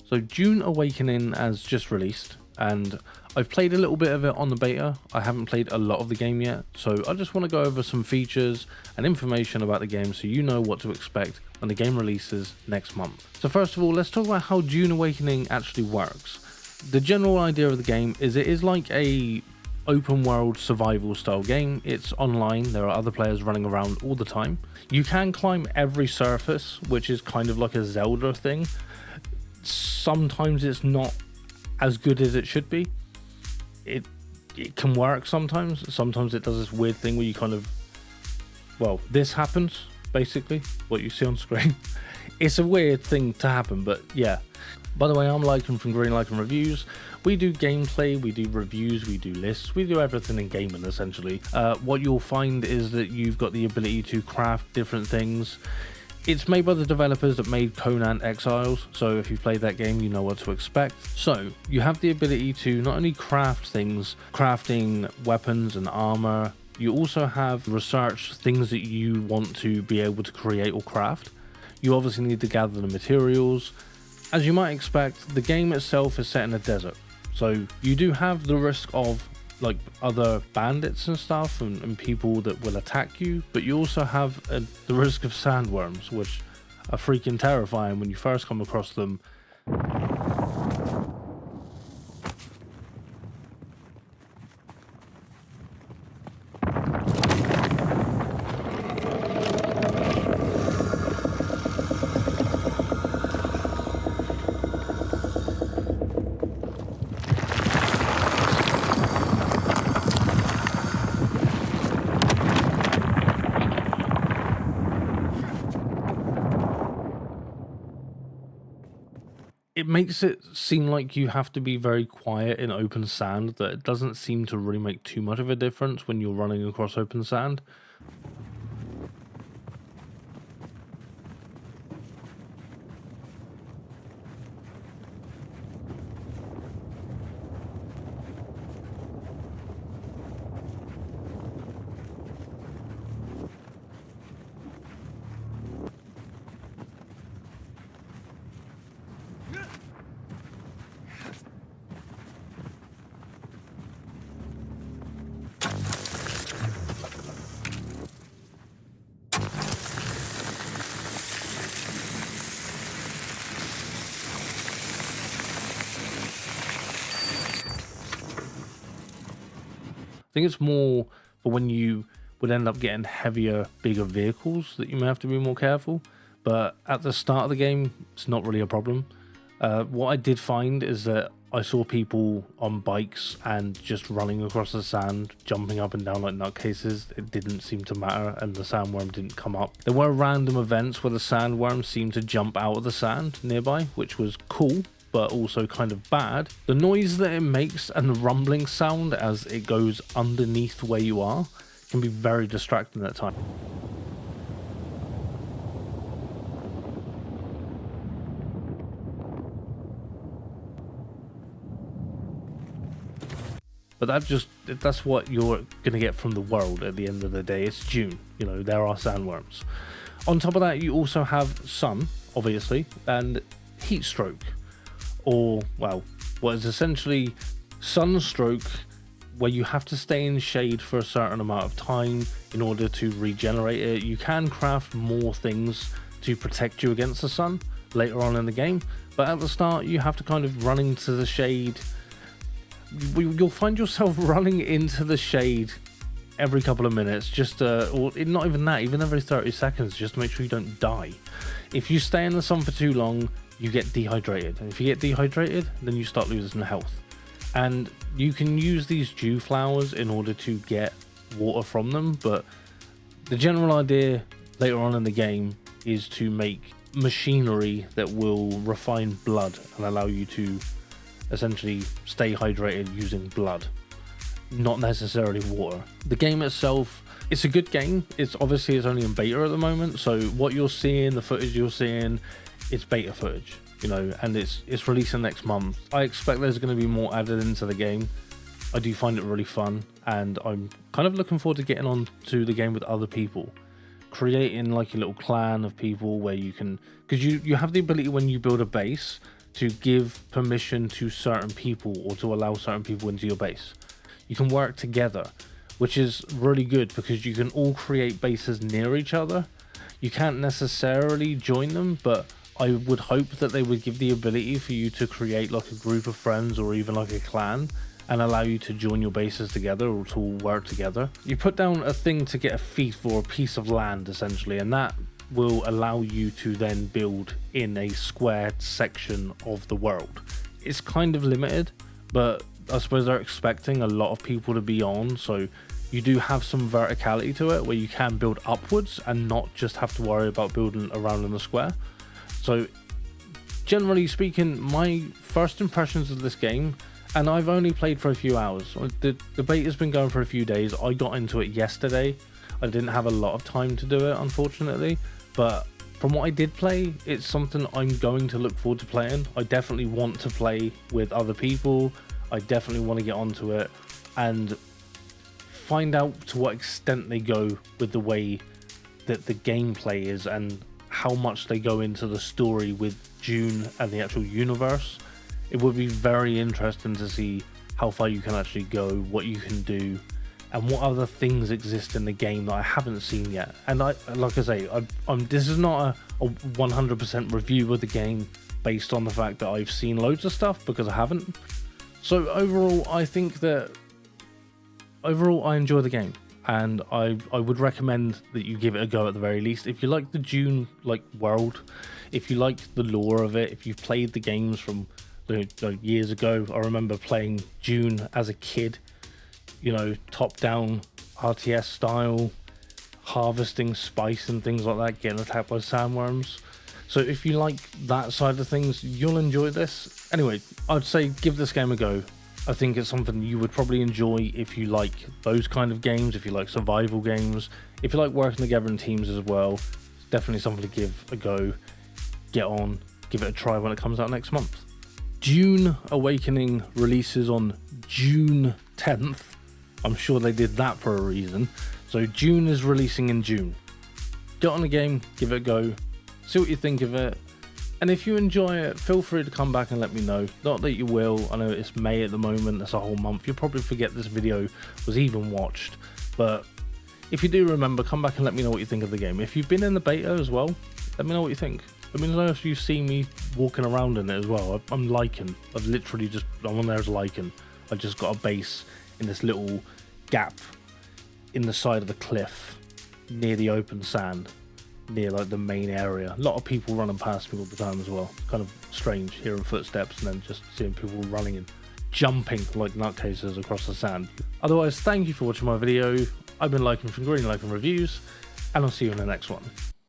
So Dune Awakening has just released, and I've played a little bit of it on the beta. I haven't played a lot of the game yet, so I just want to go over some features and information about the game so you know what to expect when the game releases next month. So first of all, let's talk about how Dune Awakening actually works. The general idea of the game is it is like a open world survival style game. It's online, there are other players running around all the time. You can climb every surface, which is kind of like a Zelda thing. Sometimes it's not as good as it should be. It can work sometimes it does this weird thing where you kind of, well, this happens basically, what you see on screen. It's a weird thing to happen, but yeah. By the way, I'm Lycan from Green Lycan Reviews. We do gameplay, we do reviews, we do lists, we do everything in gaming essentially. What you'll find is that you've got the ability to craft different things. It's made by the developers that made Conan Exiles, so if you played that game, you know what to expect. So, you have the ability to not only craft things, crafting weapons and armor, you also have research things that you want to be able to create or craft. You obviously need to gather the materials. As you might expect, the game itself is set in a desert, so you do have the risk of like other bandits and stuff and people that will attack you, but you also have the risk of sandworms, which are freaking terrifying when you first come across them. It makes it seem like you have to be very quiet in open sand, that it doesn't seem to really make too much of a difference when you're running across open sand. I think it's more for when you would end up getting heavier, bigger vehicles that you may have to be more careful. But at the start of the game, it's not really a problem. What I did find is that I saw people on bikes and just running across the sand, jumping up and down like nutcases. It didn't seem to matter, and the sandworm didn't come up. There were random events where the sandworm seemed to jump out of the sand nearby, which was cool, but also kind of bad. The noise that it makes and the rumbling sound as it goes underneath where you are can be very distracting at times. But that's what you're going to get from the world at the end of the day. It's June, you know, there are sandworms. On top of that, you also have sun, obviously, and heat stroke. Or, well, what is essentially sunstroke, where you have to stay in shade for a certain amount of time in order to regenerate it. You can craft more things to protect you against the sun later on in the game, but at the start you have to kind of run into the shade. You'll find yourself running into the shade every couple of minutes, just or not even that, even every 30 seconds, just to make sure you don't die. If you stay in the sun for too long, you get dehydrated, and if you get dehydrated, then you start losing health. And you can use these dew flowers in order to get water from them, but the general idea later on in the game is to make machinery that will refine blood and allow you to essentially stay hydrated using blood, not necessarily water. The game itself, it's a good game. It's only in beta at the moment, so what you're seeing, the footage you're seeing, it's beta footage, you know, and it's releasing next month. I expect there's going to be more added into the game. I do find it really fun, and I'm kind of looking forward to getting on to the game with other people, creating like a little clan of people where you can, because you have the ability when you build a base to give permission to certain people or to allow certain people into your base. You can work together, which is really good because you can all create bases near each other. You can't necessarily join them, but I would hope that they would give the ability for you to create like a group of friends or even like a clan and allow you to join your bases together or to all work together. You put down a thing to get a fief or a piece of land essentially, and that will allow you to then build in a squared section of the world. It's kind of limited, but I suppose they're expecting a lot of people to be on, so you do have some verticality to it where you can build upwards and not just have to worry about building around in the square. So generally speaking, my first impressions of this game, and I've only played for a few hours, the beta has been going for a few days. I got into it yesterday. I didn't have a lot of time to do it, unfortunately, but from what I did play, it's something I'm going to look forward to playing. I definitely want to play with other people. I definitely want to get onto it and find out to what extent they go with the way that the gameplay is and how much they go into the story with Dune and the actual universe. It would be very interesting to see how far you can actually go, what you can do, and what other things exist in the game that I haven't seen yet. And like I say, this is not a 100% review of the game based on the fact that I've seen loads of stuff, because I haven't. So overall, I think that I enjoy the game, and I would recommend that you give it a go at the very least. If you like the Dune world, if you like the lore of it, if you've played the games from years ago. I remember playing Dune as a kid, top-down RTS style, harvesting spice and things like that, getting attacked by sandworms. So if you like that side of things, you'll enjoy this. Anyway, I'd say give this game a go. I think it's something you would probably enjoy if you like those kind of games, if you like survival games, if you like working together in teams as well. It's definitely something to give a go, get on, give it a try when it comes out next month. Dune Awakening releases on June 10th. I'm sure they did that for a reason. So Dune is releasing in June. Get on the game, give it a go, see what you think of it. And if you enjoy it, feel free to come back and let me know. Not that you will, I know it's May at the moment, that's a whole month. You'll probably forget this video was even watched. But if you do remember, come back and let me know what you think of the game. If you've been in the beta as well, let me know what you think. Let me know if you see me walking around in it as well. I'm liking. I'm on there as liking. I just got a base in this little gap in the side of the cliff near the open sand, near the main area. A lot of people running past me all the time as well. Kind of strange hearing footsteps and then just seeing people running and jumping like nutcases across the sand. Otherwise, thank you for watching my video. I've been Liking from Green Liking Reviews, and I'll see you in the next one.